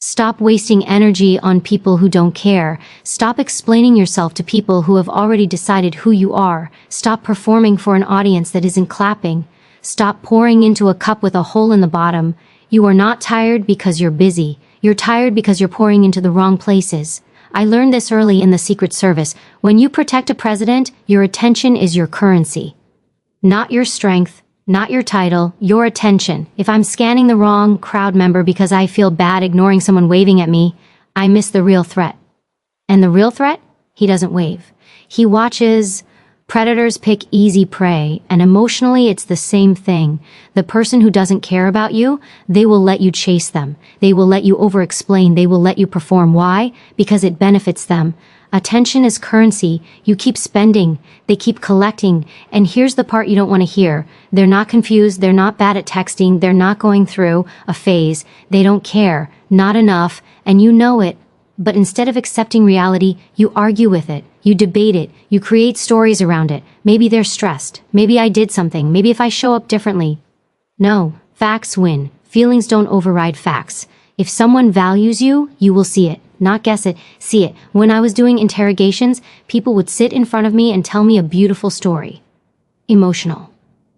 Stop wasting energy on people who don't care. Stop explaining yourself to people who have already decided who you are. Stop performing for an audience that isn't clapping. Stop pouring into a cup with a hole in the bottom. You are not tired because you're busy. You're tired because you're pouring into the wrong places. I learned this early in the Secret Service. When you protect a president, your attention is your currency. Not your strength, not your title, your attention. If I'm scanning the wrong crowd member because I feel bad ignoring someone waving at me, I miss the real threat. And the real threat? He doesn't wave. He watches. Predators pick easy prey, and emotionally it's the same thing. The person who doesn't care about you, they will let you chase them. They will let you over-explain. They will let you perform. Why? Because it benefits them. Attention is currency. You keep spending. They keep collecting. And here's the part you don't want to hear. They're not confused. They're not bad at texting. They're not going through a phase. They don't care. Not enough. And you know it. But instead of accepting reality, you argue with it. You debate it. You create stories around it. Maybe they're stressed. Maybe I did something. Maybe if I show up differently. No, facts win. Feelings don't override facts. If someone values you, you will see it. Not guess it, see it. When I was doing interrogations, people would sit in front of me and tell me a beautiful story. Emotional,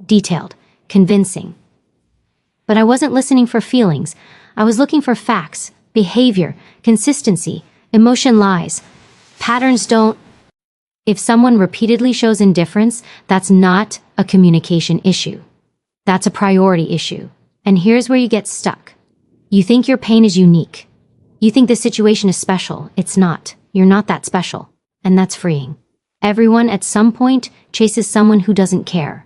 detailed, convincing. But I wasn't listening for feelings. I was looking for facts, behavior, consistency. Emotion lies. Patterns don't. If someone repeatedly shows indifference, that's not a communication issue. That's a priority issue. And here's where you get stuck. You think your pain is unique. You think this situation is special. It's not. You're not that special. And that's freeing. Everyone at some point chases someone who doesn't care.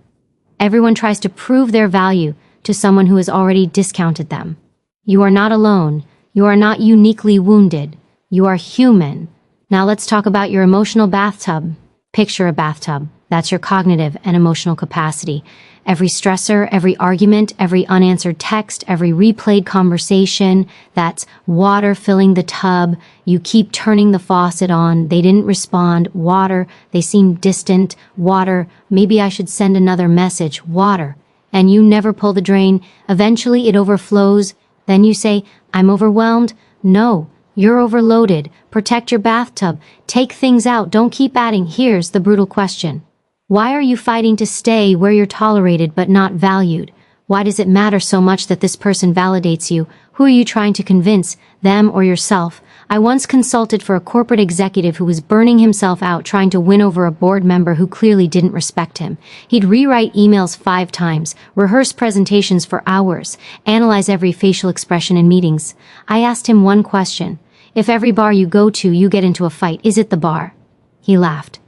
Everyone tries to prove their value to someone who has already discounted them. You are not alone. You are not uniquely wounded. You are human. Now let's talk about your emotional bathtub. Picture a bathtub. That's your cognitive and emotional capacity. Every stressor, every argument, every unanswered text, every replayed conversation, that's water filling the tub. You keep turning the faucet on. They didn't respond. Water. They seem distant. Water. Maybe I should send another message. Water. And you never pull the drain. Eventually it overflows. Then you say, I'm overwhelmed. No, you're overloaded. Protect your bathtub. Take things out. Don't keep adding. Here's the brutal question. Why are you fighting to stay where you're tolerated but not valued? Why does it matter so much that this person validates you? Who are you trying to convince, them or yourself? I once consulted for a corporate executive who was burning himself out trying to win over a board member who clearly didn't respect him. He'd rewrite emails 5 times, rehearse presentations for hours, analyze every facial expression in meetings. I asked him one question. If every bar you go to, you get into a fight, is it the bar? He laughed.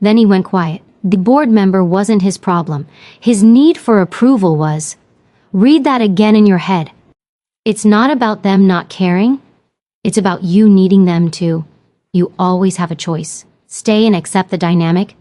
Then he went quiet. The board member wasn't his problem. His need for approval was. Read that again in your head. It's not about them not caring. It's about you needing them to. You always have a choice. Stay and accept the dynamic.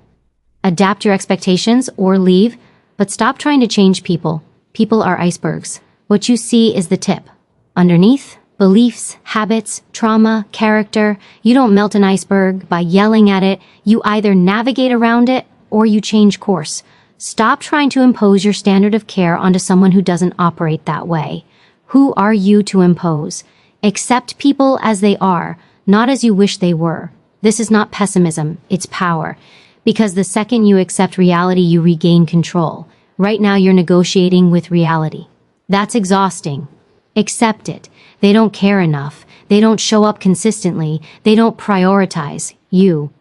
Adapt your expectations or leave, but stop trying to change people. People are icebergs. What you see is the tip. Underneath, beliefs, habits, trauma, character. You don't melt an iceberg by yelling at it. You either navigate around it or you change course. Stop trying to impose your standard of care onto someone who doesn't operate that way. Who are you to impose? Accept people as they are, not as you wish they were. This is not pessimism, it's power. Because the second you accept reality, you regain control. Right now you're negotiating with reality. That's exhausting. Accept it. They don't care enough. They don't show up consistently. They don't prioritize you.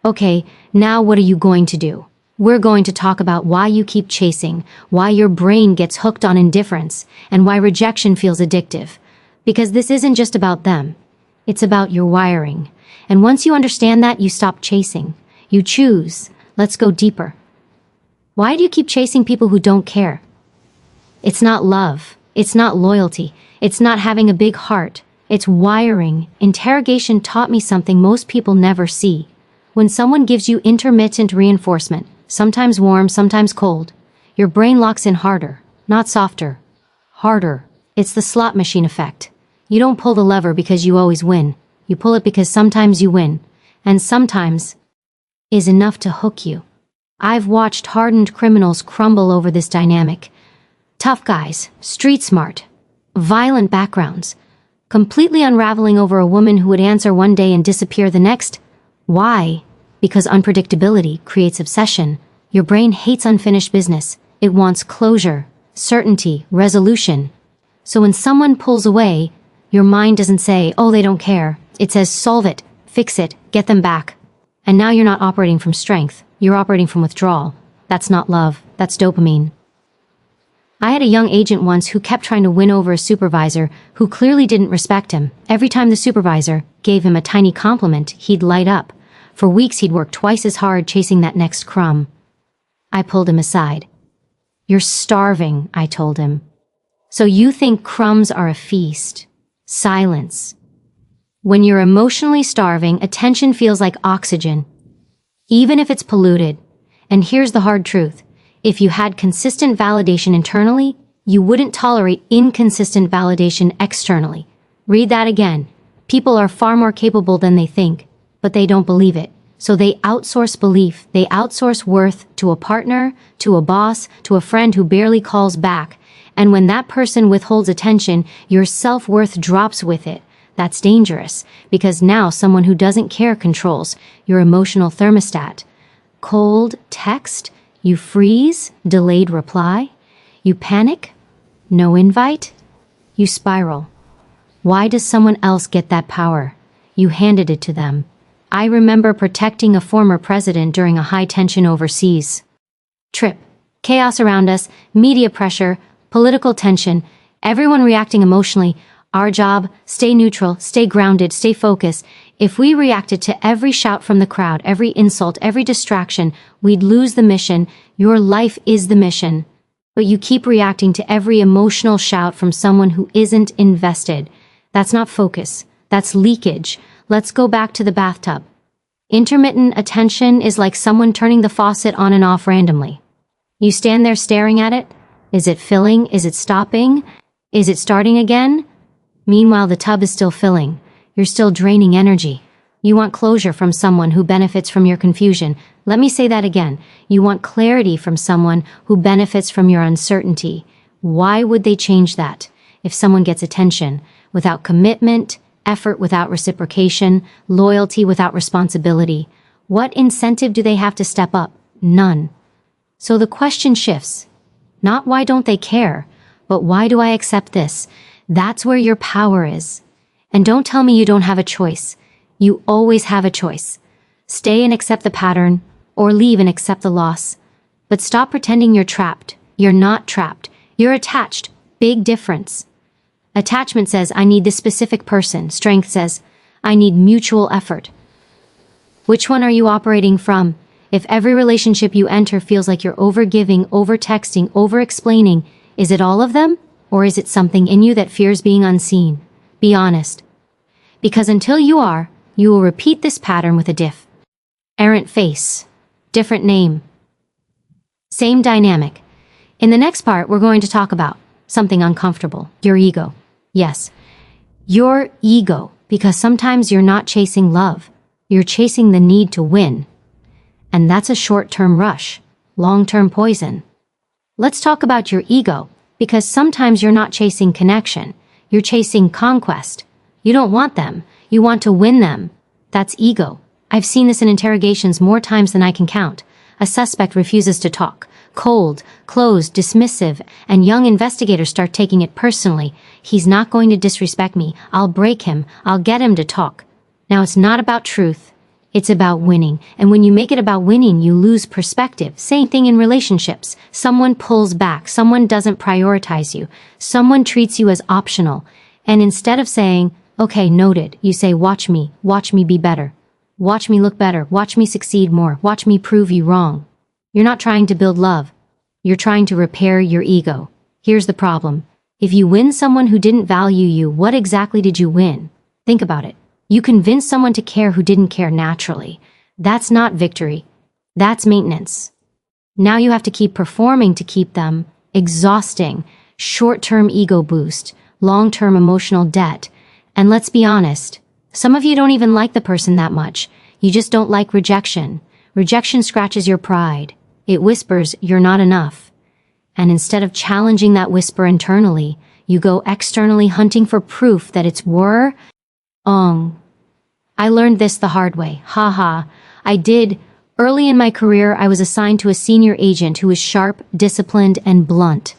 Okay, now what are you going to do? We're going to talk about why you keep chasing, why your brain gets hooked on indifference, and why rejection feels addictive. Because this isn't just about them. It's about your wiring. And once you understand that, you stop chasing. You choose. Let's go deeper. Why do you keep chasing people who don't care? It's not love. It's not loyalty. It's not having a big heart. It's wiring. Interrogation taught me something most people never see. When someone gives you intermittent reinforcement, sometimes warm, sometimes cold, your brain locks in harder, not softer. Harder. It's the slot machine effect. You don't pull the lever because you always win. You pull it because sometimes you win. And sometimes is enough to hook you. I've watched hardened criminals crumble over this dynamic. Tough guys, street smart, violent backgrounds. completely unraveling over a woman who would answer one day and disappear the next. Why? Because unpredictability creates obsession. Your brain hates unfinished business. It wants closure, certainty, resolution. So when someone pulls away, your mind doesn't say, oh, they don't care. It says, solve it, fix it, get them back. And now you're not operating from strength. You're operating from withdrawal. That's not love. That's dopamine. I had a young agent once who kept trying to win over a supervisor who clearly didn't respect him. Every time the supervisor gave him a tiny compliment, he'd light up. For weeks he'd work twice as hard chasing that next crumb. I pulled him aside. You're starving, I told him. So you think crumbs are a feast? Silence. When you're emotionally starving, attention feels like oxygen, even if it's polluted. And here's the hard truth. If you had consistent validation internally, you wouldn't tolerate inconsistent validation externally. Read that again. People are far more capable than they think, but they don't believe it. So they outsource belief, they outsource worth to a partner, to a boss, to a friend who barely calls back. And when that person withholds attention, your self-worth drops with it. That's dangerous, because now someone who doesn't care controls your emotional thermostat. Cold text, you freeze, delayed reply. You panic, no invite. You spiral. Why does someone else get that power? You handed it to them. I remember protecting a former president during a high-tension overseas trip. Chaos around us, media pressure, political tension, everyone reacting emotionally. Our job, stay neutral, stay grounded, stay focused. If we reacted to every shout from the crowd, every insult, every distraction, we'd lose the mission. Your life is the mission. But you keep reacting to every emotional shout from someone who isn't invested. That's not focus. That's leakage. Let's go back to the bathtub. Intermittent attention is like someone turning the faucet on and off randomly. You stand there staring at it. Is it filling? Is it stopping? Is it starting again? Meanwhile, the tub is still filling. You're still draining energy. You want closure from someone who benefits from your confusion. Let me say that again. You want clarity from someone who benefits from your uncertainty. Why would they change that? If someone gets attention without commitment, effort without reciprocation, loyalty without responsibility, what incentive do they have to step up? None. So the question shifts. Not why don't they care, but why do I accept this? That's where your power is. And don't tell me you don't have a choice. You always have a choice. Stay and accept the pattern, or leave and accept the loss. But stop pretending you're trapped. You're not trapped. You're attached. Big difference. Attachment says, I need this specific person. Strength says, I need mutual effort. Which one are you operating from? If every relationship you enter feels like you're over-giving, over-texting, over-explaining, is it all of them? Or is it something in you that fears being unseen? Be honest. Because until you are, you will repeat this pattern with a different face, different name, same dynamic. In the next part, we're going to talk about something uncomfortable, your ego. Yes, your ego, because sometimes you're not chasing love, you're chasing the need to win. And that's a short-term rush, long-term poison. Let's talk about your ego, because sometimes you're not chasing connection, you're chasing conquest. You don't want them, you want to win them. That's ego. I've seen this in interrogations more times than I can count. A suspect refuses to talk. Cold, closed, dismissive, and young investigators start taking it personally. He's not going to disrespect me. I'll break him. I'll get him to talk. Now, it's not about truth. It's about winning. And when you make it about winning, you lose perspective. Same thing in relationships. Someone pulls back. Someone doesn't prioritize you. Someone treats you as optional. And instead of saying, okay, noted, you say, watch me be better. Watch me look better. Watch me succeed more. Watch me prove you wrong. You're not trying to build love. You're trying to repair your ego. Here's the problem. If you win someone who didn't value you, what exactly did you win? Think about it. You convinced someone to care who didn't care naturally. That's not victory. That's maintenance. Now you have to keep performing to keep them. Exhausting. Short-term ego boost. Long-term emotional debt. And let's be honest. Some of you don't even like the person that much. You just don't like rejection. Rejection scratches your pride. It whispers, you're not enough. And instead of challenging that whisper internally, You go externally hunting for proof that it's wrong. I learned this the hard way. Haha. I did. Early in my career, I was assigned to a senior agent who was sharp, disciplined, and blunt.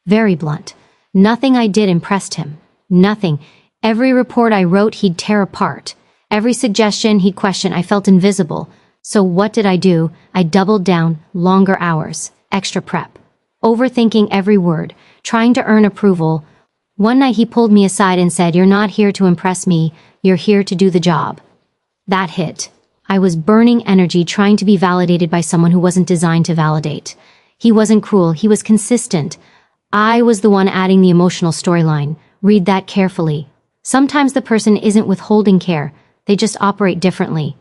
Very blunt. Nothing I did impressed him. Nothing. Every report I wrote, he'd tear apart. Every suggestion, he'd question. I felt invisible. So what did I do? I doubled down, longer hours, extra prep, overthinking every word, trying to earn approval. One night he pulled me aside and said, "You're not here to impress me, you're here to do the job." That hit. I was burning energy trying to be validated by someone who wasn't designed to validate. He wasn't cruel, he was consistent. I was the one adding the emotional storyline. Read that carefully. Sometimes the person isn't withholding care, they just operate differently.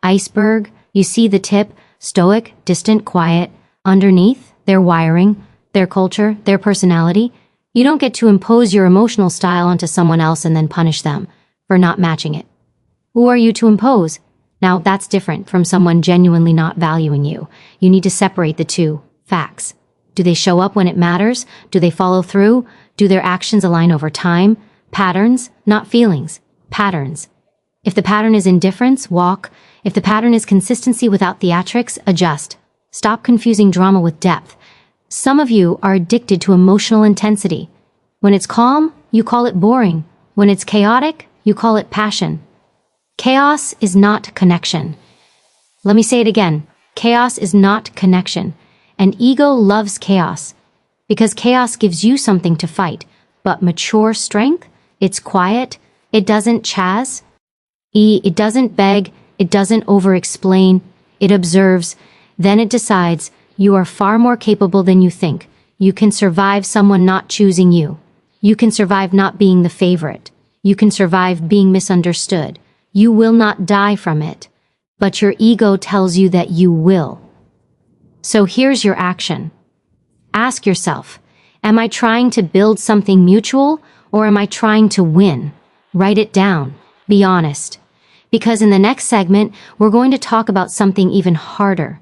Iceberg, you see the tip, stoic, distant, quiet. Underneath, their wiring, their culture, their personality. You don't get to impose your emotional style onto someone else and then punish them for not matching it. Who are you to impose? Now, that's different from someone genuinely not valuing you. You need to separate the two. Facts. Do they show up when it matters? Do they follow through? Do their actions align over time? Patterns, not feelings. Patterns. If the pattern is indifference, walk. If the pattern is consistency without theatrics, adjust. Stop confusing drama with depth. Some of you are addicted to emotional intensity. When it's calm, you call it boring. When it's chaotic, you call it passion. Chaos is not connection. Let me say it again. Chaos is not connection. And ego loves chaos because chaos gives you something to fight. But mature strength, it's quiet, it doesn't chaz, it doesn't beg, it doesn't over-explain, it observes, then it decides. You are far more capable than you think. You can survive someone not choosing you. You can survive not being the favorite. You can survive being misunderstood. You will not die from it. But your ego tells you that you will. So here's your action. Ask yourself, am I trying to build something mutual or am I trying to win? Write it down. Be honest. Because in the next segment, we're going to talk about something even harder.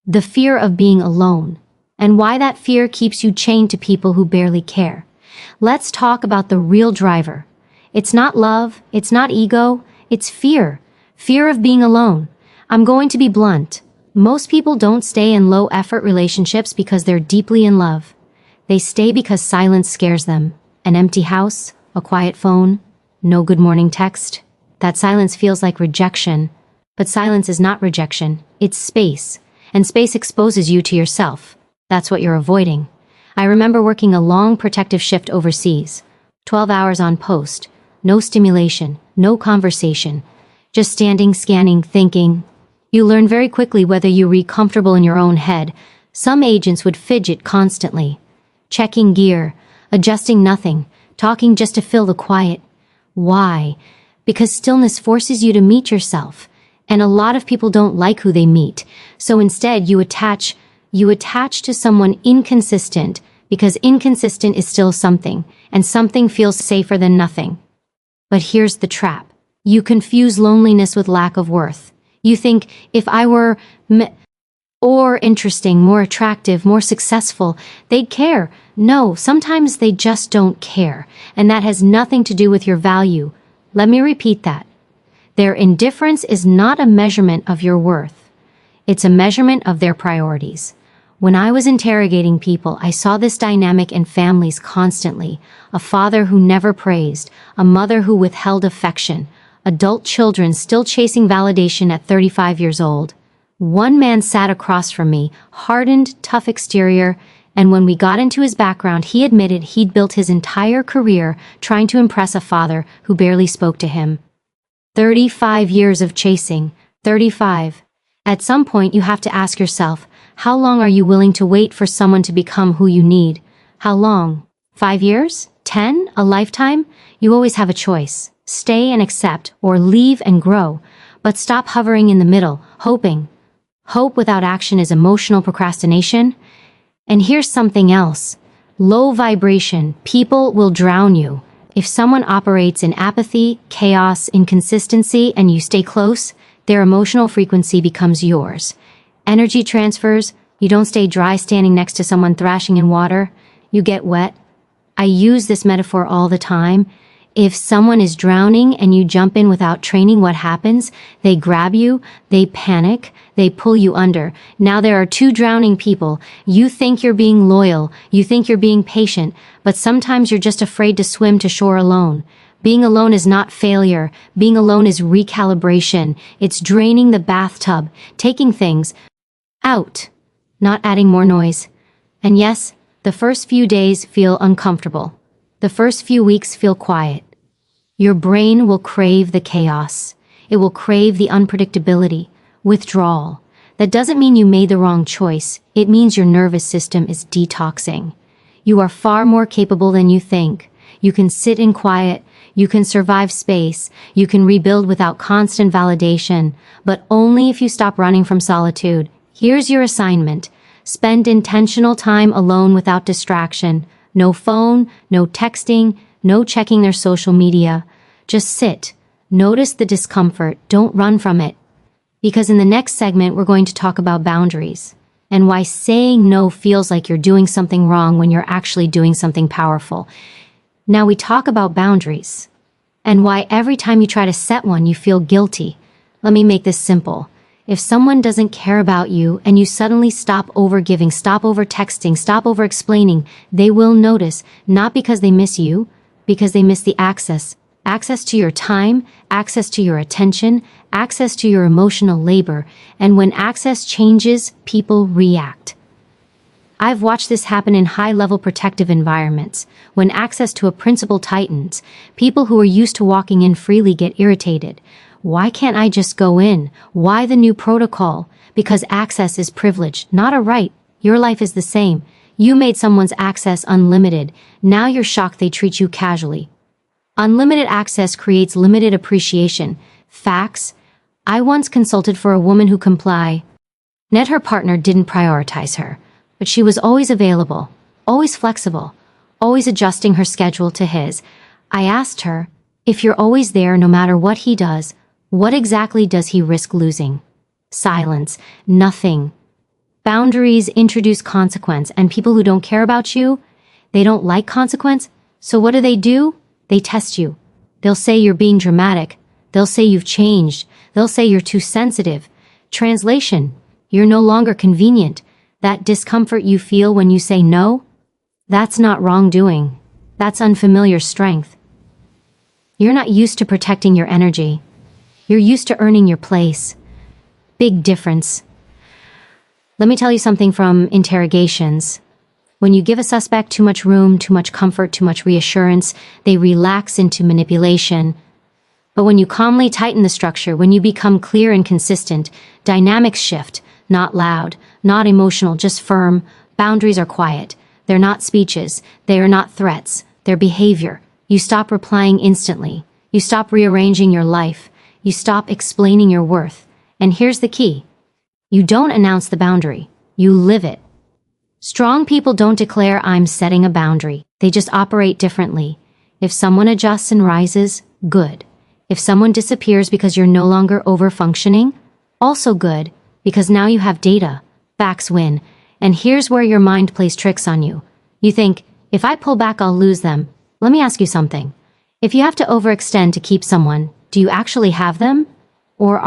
The fear of being alone, and why that fear keeps you chained to people who barely care. Let's talk about the real driver. It's not love, it's not ego, it's fear. Fear of being alone. I'm going to be blunt. Most people don't stay in low-effort relationships because they're deeply in love. They stay because silence scares them. An empty house, a quiet phone, no good morning text. That silence feels like rejection. But silence is not rejection, it's space. And space exposes you to yourself. That's what you're avoiding. I remember working a long protective shift overseas. 12 hours on post. No stimulation, no conversation. Just standing, scanning, thinking. You learn very quickly whether you were comfortable in your own head. Some agents would fidget constantly. Checking gear, adjusting nothing, talking just to fill the quiet. Why? Because stillness forces you to meet yourself. And a lot of people don't like who they meet. So instead, you attach to someone inconsistent because inconsistent is still something, and something feels safer than nothing. But here's the trap. You confuse loneliness with lack of worth. You think, if I were more interesting, more attractive, more successful, they'd care. No, sometimes they just don't care, and that has nothing to do with your value. Let me repeat that. Their indifference is not a measurement of your worth. It's a measurement of their priorities. When I was interrogating people, I saw this dynamic in families constantly. A father who never praised, a mother who withheld affection, adult children still chasing validation at 35 years old. One man sat across from me, hardened, tough exterior, and when we got into his background, he admitted he'd built his entire career trying to impress a father who barely spoke to him. 35 years of chasing. 35. At some point, you have to ask yourself, how long are you willing to wait for someone to become who you need? How long? 5 years? 10? A lifetime? You always have a choice. Stay and accept, or leave and grow. But stop hovering in the middle, hoping. Hope without action is emotional procrastination. And here's something else. Low vibration. People will drown you. If someone operates in apathy, chaos, inconsistency, and you stay close, their emotional frequency becomes yours. Energy transfers. You don't stay dry standing next to someone thrashing in water. You get wet. I use this metaphor all the time. If someone is drowning and you jump in without training, what happens? They grab you, they panic, they pull you under. Now there are two drowning people. You think you're being loyal, you think you're being patient, but sometimes you're just afraid to swim to shore alone. Being alone is not failure. Being alone is recalibration. It's draining the bathtub, taking things out, not adding more noise. And yes, the first few days feel uncomfortable. The first few weeks feel quiet. Your brain will crave the chaos. It will crave the unpredictability, withdrawal. That doesn't mean you made the wrong choice. It means your nervous system is detoxing. You are far more capable than you think. You can sit in quiet. You can survive space. You can rebuild without constant validation, but only if you stop running from solitude. Here's your assignment. Spend intentional time alone without distraction. No phone, no texting, no checking their social media. Just sit. Notice the discomfort. Don't run from it. Because in the next segment, we're going to talk about boundaries and why saying no feels like you're doing something wrong when you're actually doing something powerful. Now we talk about boundaries and why every time you try to set one, you feel guilty. Let me make this simple. If someone doesn't care about you and you suddenly stop overgiving, stop over texting, stop over explaining, they will notice, not because they miss you, because they miss the access. Access to your time, access to your attention, access to your emotional labor. And when access changes, people react. I've watched this happen in high-level protective environments. When access to a principal tightens, people who are used to walking in freely get irritated. Why can't I just go in? Why the new protocol? Because access is privilege, not a right. Your life is the same. You made someone's access unlimited. Now you're shocked they treat you casually. Unlimited access creates limited appreciation. Facts. I once consulted for a woman who complied. Net her partner didn't prioritize her, but she was always available, always flexible, always adjusting her schedule to his. I asked her, if you're always there no matter what he does, what exactly does he risk losing? Silence. Nothing. Boundaries introduce consequence, and people who don't care about you, they don't like consequence, so what do? They test you. They'll say you're being dramatic. They'll say you've changed. They'll say you're too sensitive. Translation, you're no longer convenient. That discomfort you feel when you say no, that's not wrongdoing. That's unfamiliar strength. You're not used to protecting your energy. You're used to earning your place. Big difference. Let me tell you something from interrogations. When you give a suspect too much room, too much comfort, too much reassurance, they relax into manipulation. But when you calmly tighten the structure, when you become clear and consistent, dynamics shift, not loud, not emotional, just firm. Boundaries are quiet. They're not speeches. They are not threats. They're behavior. You stop replying instantly. You stop rearranging your life. You stop explaining your worth. And here's the key. You don't announce the boundary. You live it. Strong people don't declare I'm setting a boundary. They just operate differently. If someone adjusts and rises, good. If someone disappears because you're no longer over-functioning, also good, because now you have data. Facts win. And here's where your mind plays tricks on you. You think, if I pull back, I'll lose them. Let me ask you something. If you have to overextend to keep someone, do you actually have them? Or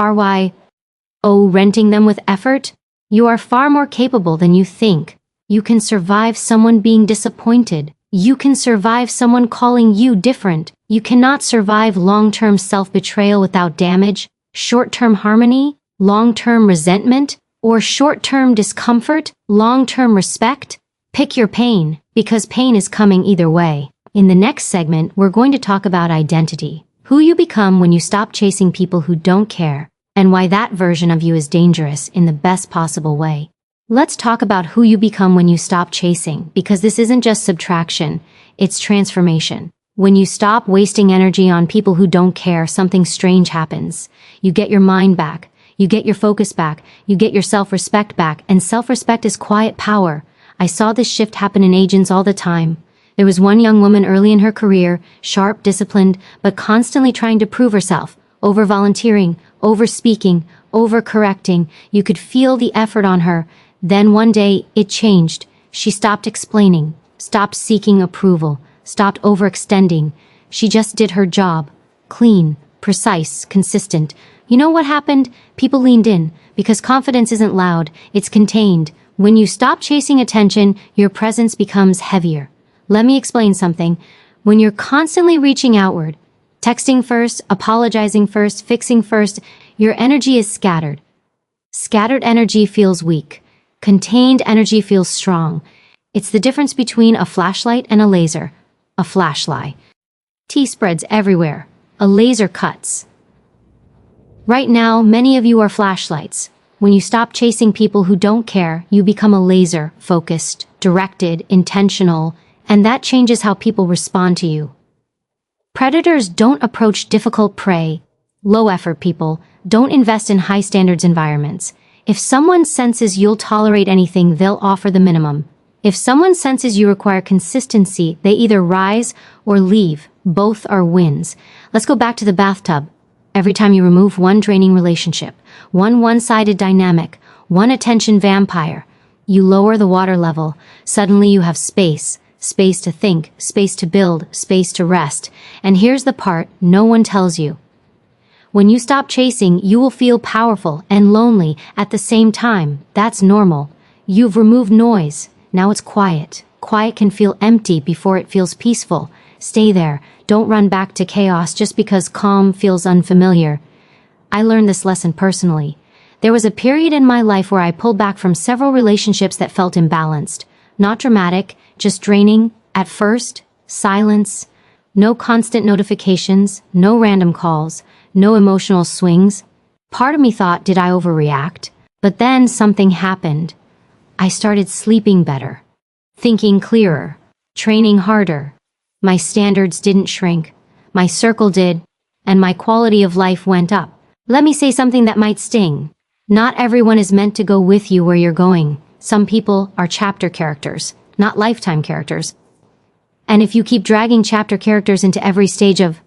renting them with effort? You are far more capable than you think. You can survive someone being disappointed. You can survive someone calling you different. You cannot survive long-term self-betrayal without damage, short-term harmony, long-term resentment, or short-term discomfort, long-term respect. Pick your pain, because pain is coming either way. In the next segment, we're going to talk about identity. Who you become when you stop chasing people who don't care, and why that version of you is dangerous in the best possible way. Let's talk about who you become when you stop chasing, because this isn't just subtraction, it's transformation. When you stop wasting energy on people who don't care, something strange happens. You get your mind back, you get your focus back, you get your self-respect back, and self-respect is quiet power. I saw this shift happen in agents all the time. There was one young woman early in her career, sharp, disciplined, but constantly trying to prove herself, over-volunteering, over-speaking, over-correcting. You could feel the effort on her. Then one day, it changed. She stopped explaining, stopped seeking approval, stopped overextending. She just did her job. Clean, precise, consistent. You know what happened? People leaned in, because confidence isn't loud, it's contained. When you stop chasing attention, your presence becomes heavier. Let me explain something. When you're constantly reaching outward, texting first, apologizing first, fixing first, your energy is scattered. Scattered energy feels weak. Contained energy feels strong. It's the difference between a flashlight and a laser. A flashlight. Tea spreads everywhere. A laser cuts. Right now, many of you are flashlights. When you stop chasing people who don't care, you become a laser, focused, directed, intentional, and that changes how people respond to you. Predators don't approach difficult prey. Low-effort people don't invest in high-standards environments. If someone senses you'll tolerate anything, they'll offer the minimum. If someone senses you require consistency, they either rise or leave. Both are wins. Let's go back to the bathtub. Every time you remove one draining relationship, one one-sided dynamic, one attention vampire, you lower the water level. Suddenly you have space. Space to think, space to build, space to rest. And here's the part no one tells you. When you stop chasing, you will feel powerful and lonely at the same time. That's normal. You've removed noise. Now it's quiet. Quiet can feel empty before it feels peaceful. Stay there. Don't run back to chaos just because calm feels unfamiliar. I learned this lesson personally. There was a period in my life where I pulled back from several relationships that felt imbalanced. Not dramatic, just draining. At first, silence. No constant notifications, no random calls, no emotional swings. Part of me thought, did I overreact? But then something happened. I started sleeping better, thinking clearer, training harder. My standards didn't shrink, my circle did, and my quality of life went up. Let me say something that might sting. Not everyone is meant to go with you where you're going. Some people are chapter characters, not lifetime characters. And if you keep dragging chapter characters into every stage of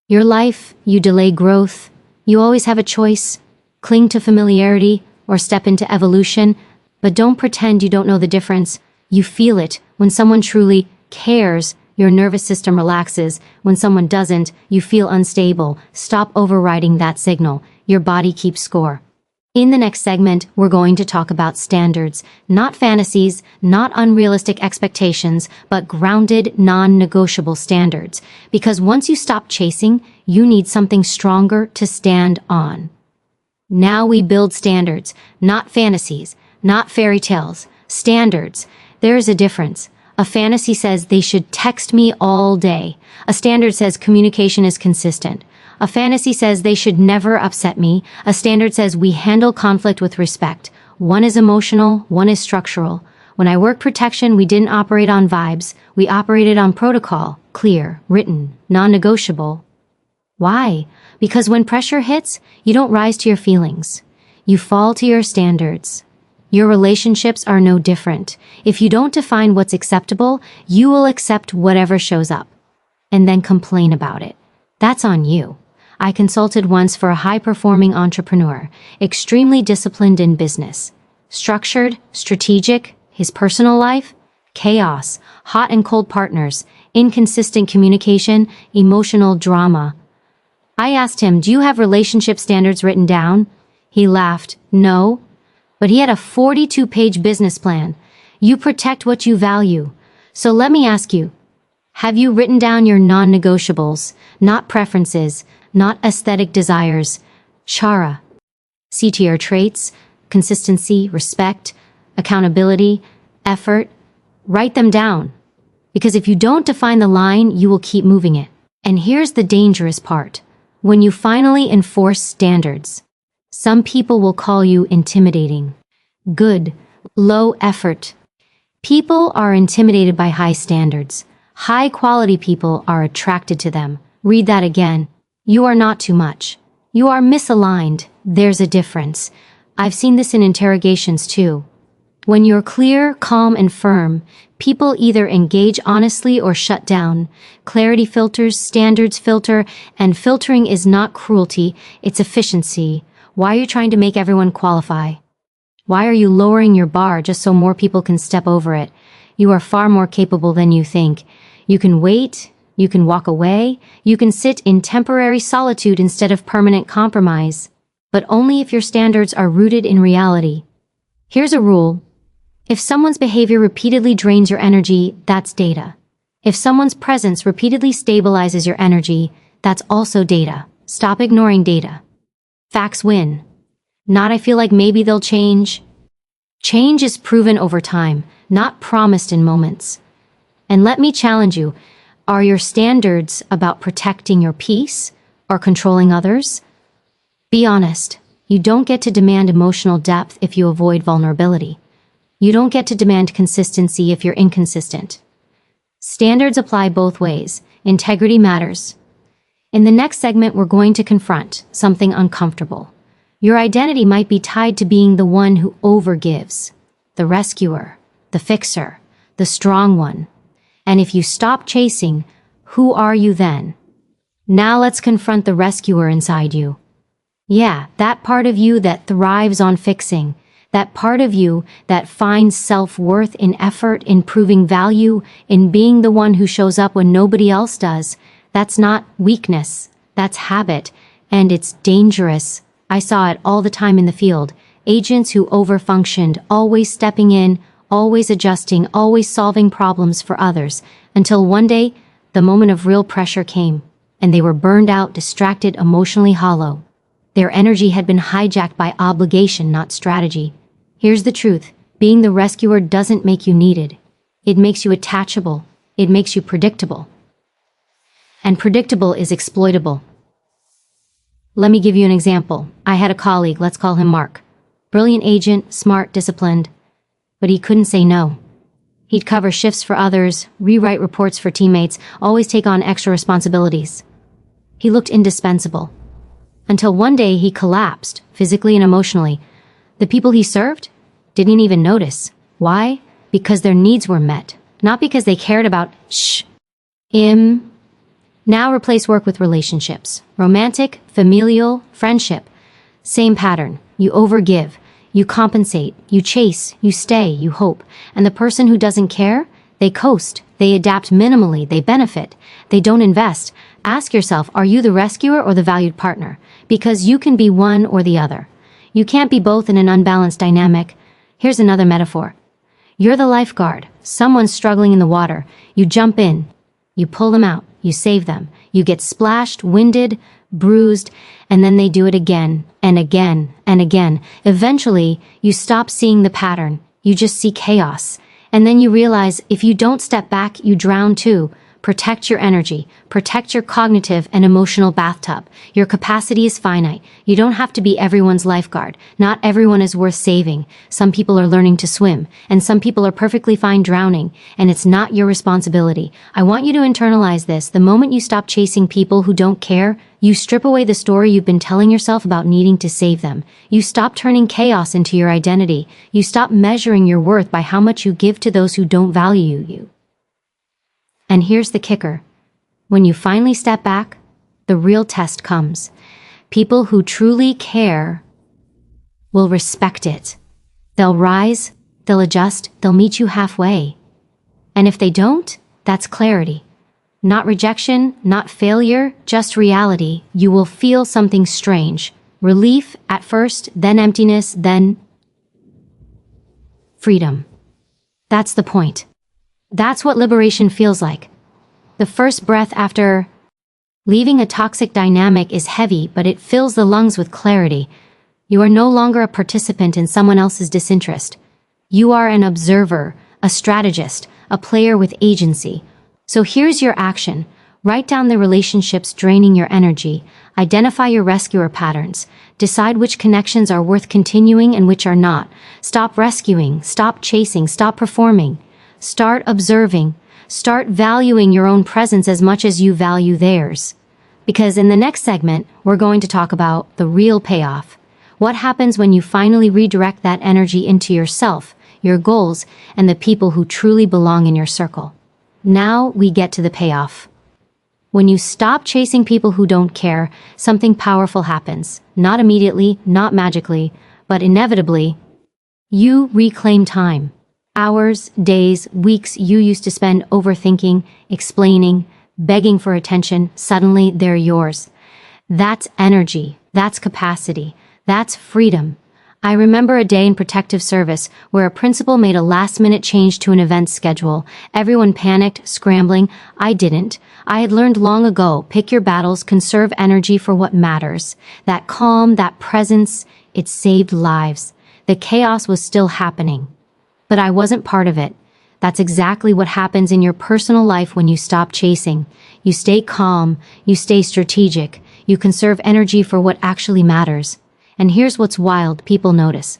your life, you delay growth. You always have a choice. Cling to familiarity or step into evolution. But don't pretend you don't know the difference. You feel it. When someone truly cares, your nervous system relaxes. When someone doesn't, you feel unstable. Stop overriding that signal. Your body keeps score. In the next segment, we're going to talk about standards, not fantasies, not unrealistic expectations, but grounded, non-negotiable standards. Because once you stop chasing, you need something stronger to stand on. Now we build standards, not fantasies, not fairy tales. Standards. There is a difference. A fantasy says they should text me all day. A standard says communication is consistent. A fantasy says they should never upset me. A standard says we handle conflict with respect. One is emotional, one is structural. When I worked protection, we didn't operate on vibes. We operated on protocol, clear, written, non-negotiable. Why? Because when pressure hits, you don't rise to your feelings. You fall to your standards. Your relationships are no different. If you don't define what's acceptable, you will accept whatever shows up and then complain about it. That's on you. I consulted once for a high-performing entrepreneur, extremely disciplined in business. Structured, strategic, his personal life, chaos, hot and cold partners, inconsistent communication, emotional drama. I asked him, do you have relationship standards written down? He laughed, no. But he had a 42-page business plan. You protect what you value. So let me ask you, have you written down your non-negotiables, not preferences, not aesthetic desires, chara? CTR traits, consistency, respect, accountability, effort. Write them down. Because if you don't define the line, you will keep moving it. And here's the dangerous part. When you finally enforce standards, some people will call you intimidating. Good, low effort. People are intimidated by high standards. High-quality people are attracted to them. Read that again. You are not too much. You are misaligned. There's a difference. I've seen this in interrogations too. When you're clear, calm, and firm, people either engage honestly or shut down. Clarity filters, standards filter, and filtering is not cruelty, it's efficiency. Why are you trying to make everyone qualify? Why are you lowering your bar just so more people can step over it? You are far more capable than you think. You can wait, you can walk away, you can sit in temporary solitude instead of permanent compromise, but only if your standards are rooted in reality. Here's a rule. If someone's behavior repeatedly drains your energy, that's data. If someone's presence repeatedly stabilizes your energy, that's also data. Stop ignoring data. Facts win. Not I feel like maybe they'll change. Change is proven over time, not promised in moments. And let me challenge you, are your standards about protecting your peace or controlling others? Be honest, you don't get to demand emotional depth if you avoid vulnerability. You don't get to demand consistency if you're inconsistent. Standards apply both ways. Integrity matters. In the next segment, we're going to confront something uncomfortable. Your identity might be tied to being the one who overgives, the rescuer, the fixer, the strong one. And if you stop chasing, who are you then? Now let's confront the rescuer inside you. Yeah, that part of you that thrives on fixing, that part of you that finds self-worth in effort, in proving value, in being the one who shows up when nobody else does. That's not weakness, that's habit, and it's dangerous. I saw it all the time in the field. Agents who overfunctioned, always stepping in, always adjusting, always solving problems for others, until one day, the moment of real pressure came, and they were burned out, distracted, emotionally hollow. Their energy had been hijacked by obligation, not strategy. Here's the truth. Being the rescuer doesn't make you needed. It makes you attachable. It makes you predictable. And predictable is exploitable. Let me give you an example. I had a colleague, let's call him Mark. Brilliant agent, smart, disciplined, but he couldn't say no. He'd cover shifts for others, rewrite reports for teammates, always take on extra responsibilities. He looked indispensable. Until one day he collapsed, physically and emotionally. The people he served didn't even notice. Why? Because their needs were met, not because they cared about him. Now replace work with relationships. Romantic, familial, friendship. Same pattern. You overgive. You compensate. You chase. You stay. You hope. And the person who doesn't care? They coast. They adapt minimally. They benefit. They don't invest. Ask yourself, are you the rescuer or the valued partner? Because you can be one or the other. You can't be both in an unbalanced dynamic. Here's another metaphor. You're the lifeguard. Someone's struggling in the water. You jump in. You pull them out. You save them. You get splashed, winded, bruised, and then they do it again and again and again. Eventually, you stop seeing the pattern. You just see chaos. And then you realize if you don't step back, you drown too. Protect your energy. Protect your cognitive and emotional bathtub. Your capacity is finite. You don't have to be everyone's lifeguard. Not everyone is worth saving. Some people are learning to swim, and some people are perfectly fine drowning, and it's not your responsibility. I want you to internalize this. The moment you stop chasing people who don't care, you strip away the story you've been telling yourself about needing to save them. You stop turning chaos into your identity. You stop measuring your worth by how much you give to those who don't value you. And here's the kicker. When you finally step back, the real test comes. People who truly care will respect it. They'll rise, they'll adjust, they'll meet you halfway. And if they don't, that's clarity. Not rejection, not failure, just reality. You will feel something strange. Relief at first, then emptiness, then freedom. That's the point. That's what liberation feels like. The first breath after leaving a toxic dynamic is heavy, but it fills the lungs with clarity. You are no longer a participant in someone else's disinterest. You are an observer, a strategist, a player with agency. So here's your action. Write down the relationships draining your energy. Identify your rescuer patterns. Decide which connections are worth continuing and which are not. Stop rescuing. Stop chasing. Stop performing. Start observing. Start valuing your own presence as much as you value theirs. Because in the next segment, we're going to talk about the real payoff. What happens when you finally redirect that energy into yourself, your goals, and the people who truly belong in your circle. Now we get to the payoff. When you stop chasing people who don't care, something powerful happens. Not immediately, not magically, but inevitably, you reclaim time. Hours, days, weeks you used to spend overthinking, explaining, begging for attention, suddenly they're yours. That's energy. That's capacity. That's freedom. I remember a day in protective service where a principal made a last-minute change to an event schedule. Everyone panicked, scrambling. I didn't. I had learned long ago, pick your battles, conserve energy for what matters. That calm, that presence, it saved lives. The chaos was still happening. But I wasn't part of it. That's exactly what happens in your personal life when you stop chasing. You stay calm, you stay strategic, you conserve energy for what actually matters. And here's what's wild, people notice.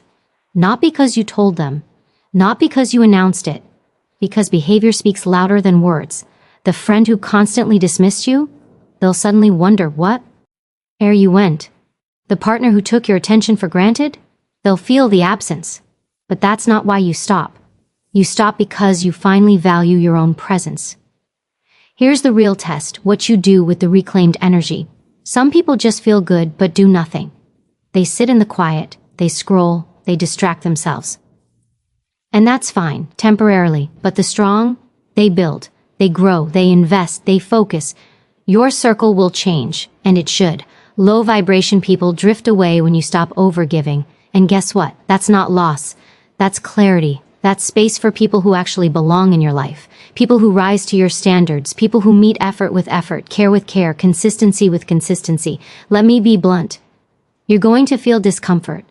Not because you told them, not because you announced it, because behavior speaks louder than words. The friend who constantly dismissed you, they'll suddenly wonder, what? Ere you went. The partner who took your attention for granted, they'll feel the absence. But that's not why you stop. You stop because you finally value your own presence. Here's the real test, what you do with the reclaimed energy. Some people just feel good but do nothing. They sit in the quiet, they scroll, they distract themselves. And that's fine, temporarily, but the strong, they build, they grow, they invest, they focus. Your circle will change, and it should. Low vibration people drift away when you stop overgiving. And guess what? That's not loss. That's clarity. That's space for people who actually belong in your life. People who rise to your standards. People who meet effort with effort, care with care, consistency with consistency. Let me be blunt. You're going to feel discomfort,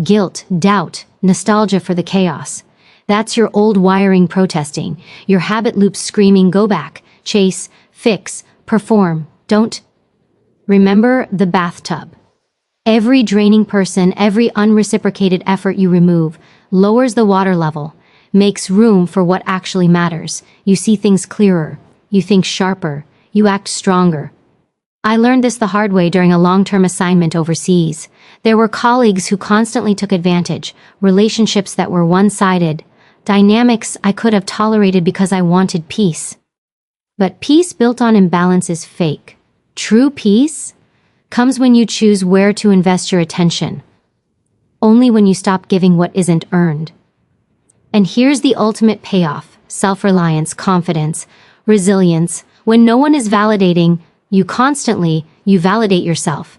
guilt, doubt, nostalgia for the chaos. That's your old wiring protesting, your habit loops screaming, go back, chase, fix, perform, don't. Remember the bathtub. Every draining person, every unreciprocated effort you remove, lowers the water level, makes room for what actually matters. You see things clearer, you think sharper, you act stronger. I learned this the hard way during a long-term assignment overseas. There were colleagues who constantly took advantage, relationships that were one-sided, dynamics I could have tolerated because I wanted peace. But peace built on imbalance is fake. True peace comes when you choose where to invest your attention. Only when you stop giving what isn't earned. And here's the ultimate payoff: self-reliance, confidence, resilience. When no one is validating you constantly, you validate yourself.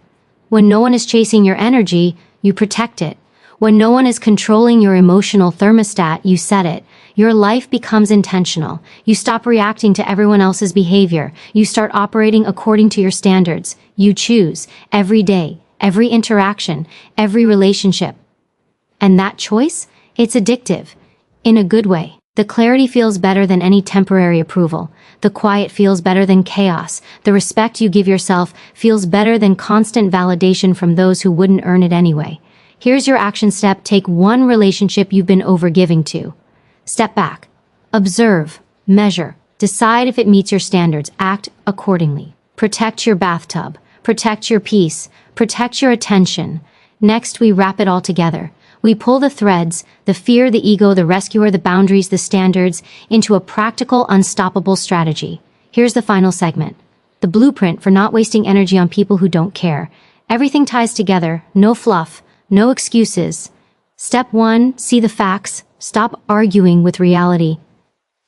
When no one is chasing your energy, you protect it. When no one is controlling your emotional thermostat, you set it. Your life becomes intentional. You stop reacting to everyone else's behavior. You start operating according to your standards. You choose every day, every interaction, every relationship. And that choice, it's addictive. In a good way. The clarity feels better than any temporary approval. The quiet feels better than chaos. The respect you give yourself feels better than constant validation from those who wouldn't earn it anyway. Here's your action step. Take one relationship you've been overgiving to. Step back. Observe. Measure. Decide if it meets your standards. Act accordingly. Protect your bathtub. Protect your peace. Protect your attention. Next, we wrap it all together. We pull the threads, the fear, the ego, the rescuer, the boundaries, the standards, into a practical, unstoppable strategy. Here's the final segment. The blueprint for not wasting energy on people who don't care. Everything ties together, no fluff, no excuses. Step 1, see the facts, stop arguing with reality.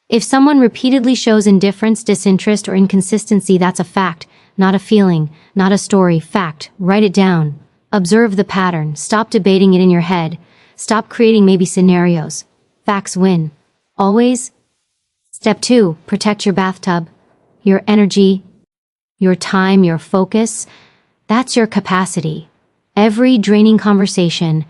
If someone repeatedly shows indifference, disinterest, or inconsistency, that's a fact, not a feeling, not a story. Fact, write it down. Observe the pattern. Stop debating it in your head. Stop creating maybe scenarios. Facts win. Always. Step 2, protect your bathtub. Your energy, your time, your focus. That's your capacity. Every draining conversation,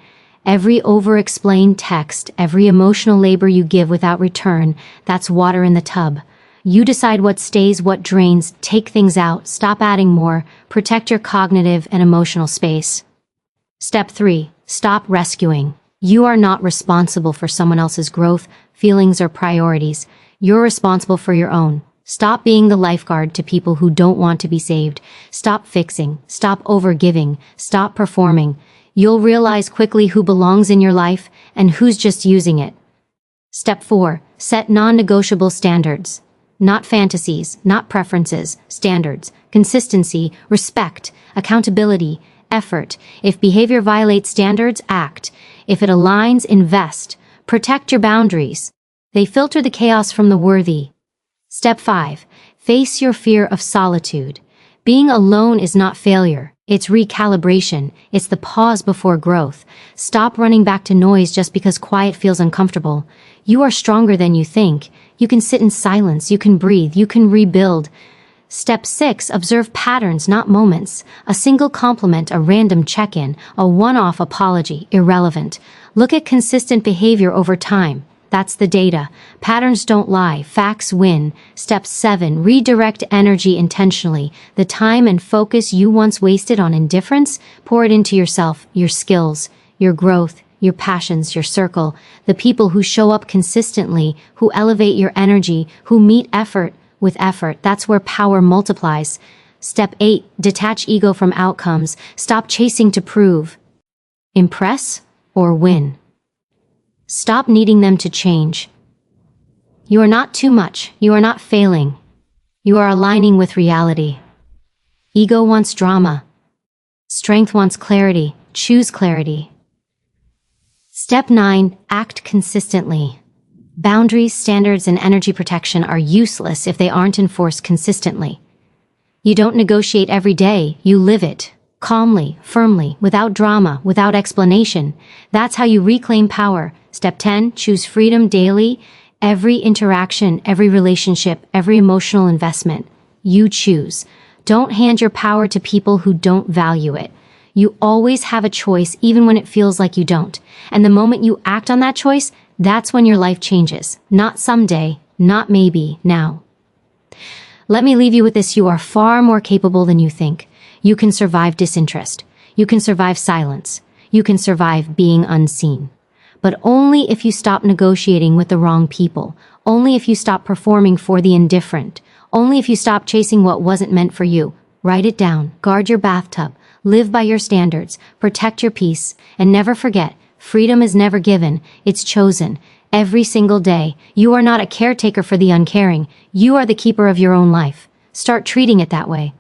every over-explained text, every emotional labor you give without return, that's water in the tub. You decide what stays, what drains. Take things out. Stop adding more. Protect your cognitive and emotional space. Step 3, stop rescuing. You are not responsible for someone else's growth, feelings, or priorities. You're responsible for your own. Stop being the lifeguard to people who don't want to be saved. Stop fixing. Stop overgiving. Stop performing. You'll realize quickly who belongs in your life and who's just using it. Step 4, set non-negotiable standards. Not fantasies, not preferences, standards. Consistency, respect, accountability, effort. If behavior violates standards, act. If it aligns, invest. Protect your boundaries. They filter the chaos from the worthy. Step 5. Face your fear of solitude. Being alone is not failure. It's recalibration. It's the pause before growth. Stop running back to noise just because quiet feels uncomfortable. You are stronger than you think. You can sit in silence. You can breathe. You can rebuild. Step 6. Observe patterns, not moments. A single compliment, a random check-in, a one-off apology, irrelevant. Look at consistent behavior over time. That's the data. Patterns don't lie. Facts win. Step 7. Redirect energy intentionally. The time and focus you once wasted on indifference, pour it into yourself, your skills, your growth, your passions, your circle, the people who show up consistently, who elevate your energy, who meet effort with effort. That's where power multiplies. Step 8. Detach ego from outcomes. Stop chasing to prove, impress, or win. Stop needing them to change. You are not too much. You are not failing. You are aligning with reality. Ego wants drama. Strength wants clarity. Choose clarity. Step 9. Act consistently. Boundaries, standards, and energy protection are useless if they aren't enforced consistently. You don't negotiate every day. You live it. Calmly, firmly, without drama, without explanation. That's how you reclaim power. Step 10. Choose freedom daily. Every interaction, every relationship, every emotional investment, you choose. Don't hand your power to people who don't value it. You always have a choice, even when it feels like you don't. And the moment you act on that choice, that's when your life changes. Not someday, not maybe, now. Let me leave you with this. You are far more capable than you think. You can survive disinterest. You can survive silence. You can survive being unseen. But only if you stop negotiating with the wrong people. Only if you stop performing for the indifferent. Only if you stop chasing what wasn't meant for you. Write it down. Guard your bathtub. Live by your standards. Protect your peace. And never forget, freedom is never given. It's chosen. Every single day. You are not a caretaker for the uncaring. You are the keeper of your own life. Start treating it that way.